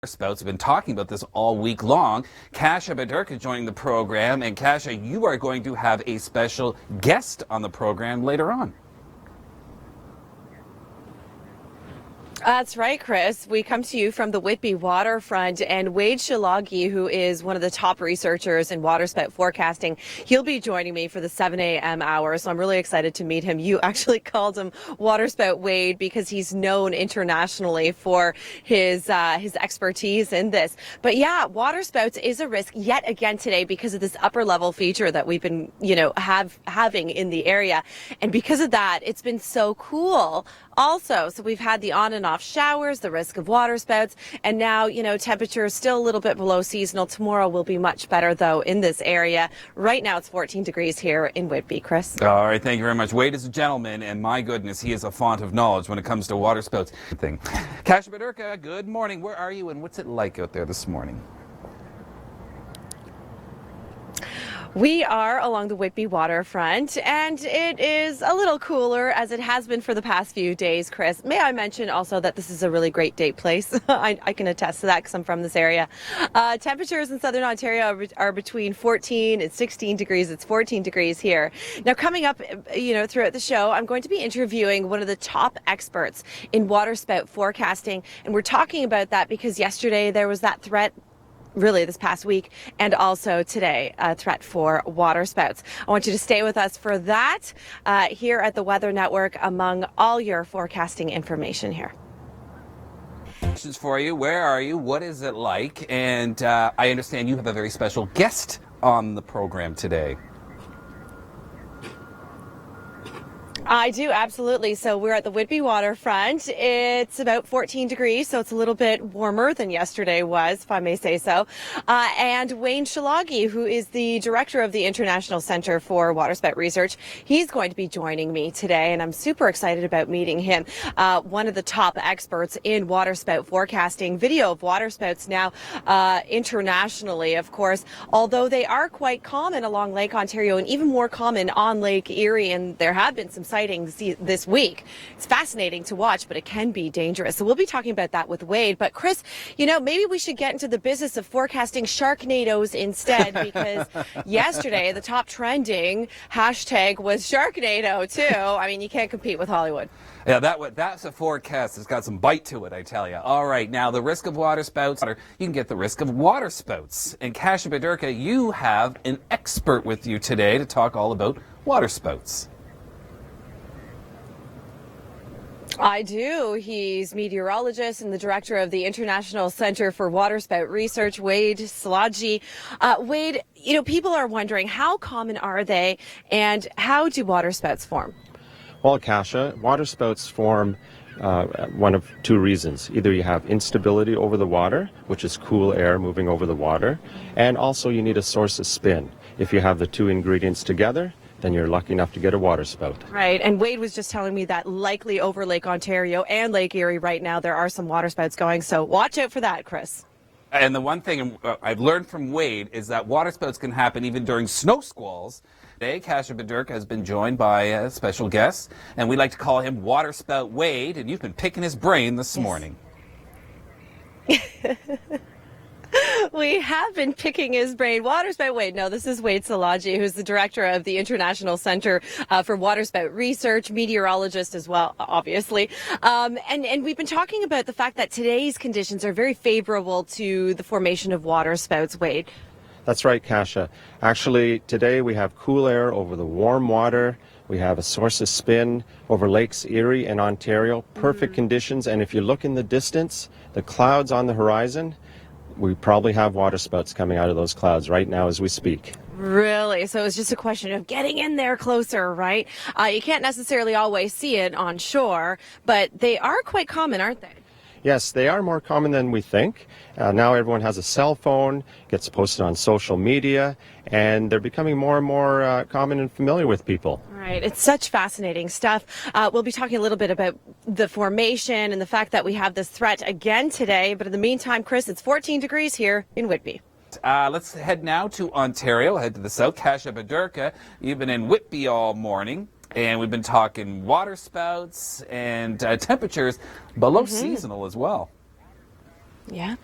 Spouts have been talking about this all week long. Kasia Bodurka is joining the program, and Kasia, you are going to have a special guest on the program later on. That's right, Chris. We come to you from the Whitby waterfront, and Wade Shilagi, who is one of the top researchers in waterspout forecasting, he'll be joining me for the 7 a.m. hour, so I'm really excited to meet him. You actually called him Waterspout Wade because he's known internationally for his expertise in this. But yeah, waterspouts is a risk yet again today because of this upper level feature that we've been, having in the area. And because of that, it's been so cool also. So we've had the on and off showers, the risk of waterspouts, and now, temperatures still a little bit below seasonal. Tomorrow will be much better, though, in this area. Right now, it's 14 degrees here in Whitby, Chris. All right, thank you very much. Wade is a gentleman, and my goodness, he is a font of knowledge when it comes to waterspouts. Kasia Bodurka, good morning. Where are you, and what's it like out there this morning? We are along the Whitby waterfront, and it is a little cooler as it has been for the past few days, Chris. May I mention also that this is a really great date place. I can attest to that because I'm from this area. Temperatures in southern Ontario are between 14 and 16 degrees. It's 14 degrees here. Now, coming up, throughout the show, I'm going to be interviewing one of the top experts in waterspout forecasting, and we're talking about that because yesterday there was that threat, really this past week, and also today, a threat for waterspouts. I want you to stay with us for that here at the Weather Network among all your forecasting information here. Questions for you. Where are you? What is it like? And I understand you have a very special guest on the program today. I do, absolutely. So we're at the Whitby waterfront. It's about 14 degrees, so it's a little bit warmer than yesterday was, if I may say so. And Wade Shilagi, who is the director of the International Center for Waterspout Research, he's going to be joining me today, and I'm super excited about meeting him. One of the top experts in waterspout forecasting, video of waterspouts now internationally, of course, although they are quite common along Lake Ontario and even more common on Lake Erie, and there have been some sightings this week. It's fascinating to watch, but it can be dangerous. So we'll be talking about that with Wade. But Chris, maybe we should get into the business of forecasting Sharknadoes instead, because yesterday the top trending hashtag was Sharknado too. I mean, you can't compete with Hollywood. Yeah, that's a forecast that's got some bite to it, I tell you. All right, now the risk of waterspouts, you can get the risk of waterspouts. And Kasia Bodurka, you have an expert with you today to talk all about waterspouts. I do. He's meteorologist and the director of the International Center for Waterspout Research, Wade Shilagi. Wade, people are wondering, how common are they and how do waterspouts form? Well, Kasia, waterspouts form one of two reasons. Either you have instability over the water, which is cool air moving over the water, and also you need a source of spin. If you have the two ingredients together, then you're lucky enough to get a waterspout. Right, and Wade was just telling me that likely over Lake Ontario and Lake Erie right now there are some waterspouts going, so watch out for that, Chris. And the one thing I've learned from Wade is that waterspouts can happen even during snow squalls. Today, Kasia Bodurka has been joined by a special guest, and we like to call him Waterspout Wade, and you've been picking his brain this morning. We have been picking his brain. Waterspout Wade. No, this is Wade Shilagi, who's the director of the International Center for Waterspout Research, meteorologist as well, obviously. And we've been talking about the fact that today's conditions are very favorable to the formation of waterspouts, Wade. That's right, Kasia. Actually, today we have cool air over the warm water. We have a source of spin over Lakes Erie and Ontario. Perfect conditions. And if you look in the distance, the clouds on the horizon, we probably have waterspouts coming out of those clouds right now as we speak. Really? So it's just a question of getting in there closer, right? You can't necessarily always see it on shore, but they are quite common, aren't they? Yes, they are more common than we think. Now everyone has a cell phone, gets posted on social media, and they're becoming more and more common and familiar with people. Right. It's such fascinating stuff. We'll be talking a little bit about the formation and the fact that we have this threat again today. But in the meantime, Chris, it's 14 degrees here in Whitby. Let's head now to Ontario, head to the south. Kasia Bodurka, you've been in Whitby all morning. And we've been talking waterspouts and temperatures below seasonal as well. Yeah.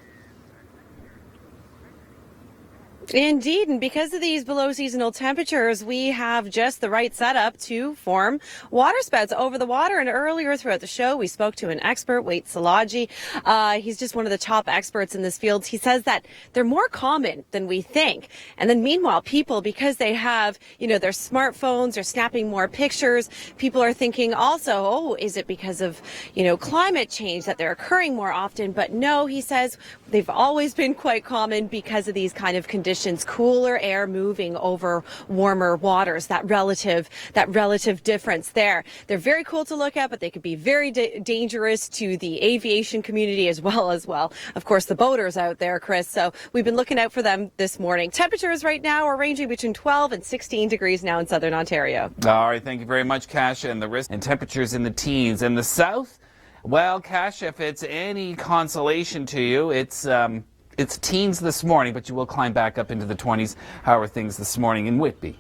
Indeed, and because of these below seasonal temperatures, we have just the right setup to form water spouts over the water. And earlier throughout the show, we spoke to an expert, Wade Szilagyi. He's just one of the top experts in this field. He says that they're more common than we think. And then meanwhile, people, because they have, their smartphones, they're snapping more pictures. People are thinking also, oh, is it because of, climate change that they're occurring more often? But no, he says they've always been quite common because of these kind of conditions. Cooler air moving over warmer waters, that relative difference there. They're very cool to look at, but they could be very dangerous to the aviation community as well, of course, the boaters out there, Chris. So we've been looking out for them this morning. Temperatures right now are ranging between 12 and 16 degrees now in southern Ontario. All right, thank you very much, Kasia. And the risk and temperatures in the teens. In the south, well, Kasia, if it's any consolation to you, it's teens this morning, but you will climb back up into the 20s. How are things this morning in Whitby?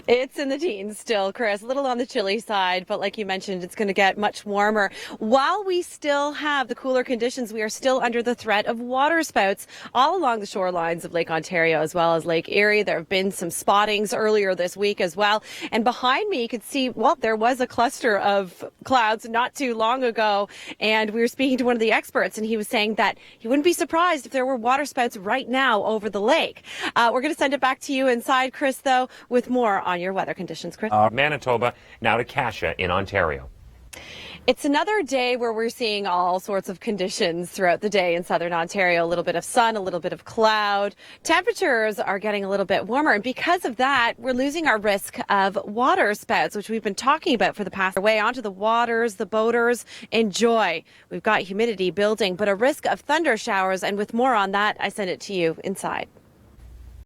It's in the teens still, Chris. A little on the chilly side, but like you mentioned, it's going to get much warmer. While we still have the cooler conditions, we are still under the threat of water spouts all along the shorelines of Lake Ontario as well as Lake Erie. There have been some spottings earlier this week as well. And behind me, you could see, well, there was a cluster of clouds not too long ago. And we were speaking to one of the experts, and he was saying that he wouldn't be surprised if there were water spouts right now over the lake. We're going to send it back to you inside, Chris, though, with more on your weather conditions, Chris. Manitoba, now to Kasia in Ontario. It's another day where we're seeing all sorts of conditions throughout the day in southern Ontario. A little bit of sun, a little bit of cloud. Temperatures are getting a little bit warmer. And because of that, we're losing our risk of water spouts, which we've been talking about for the past way. Onto the waters, the boaters, enjoy. We've got humidity building, but a risk of thunder showers. And with more on that, I send it to you inside.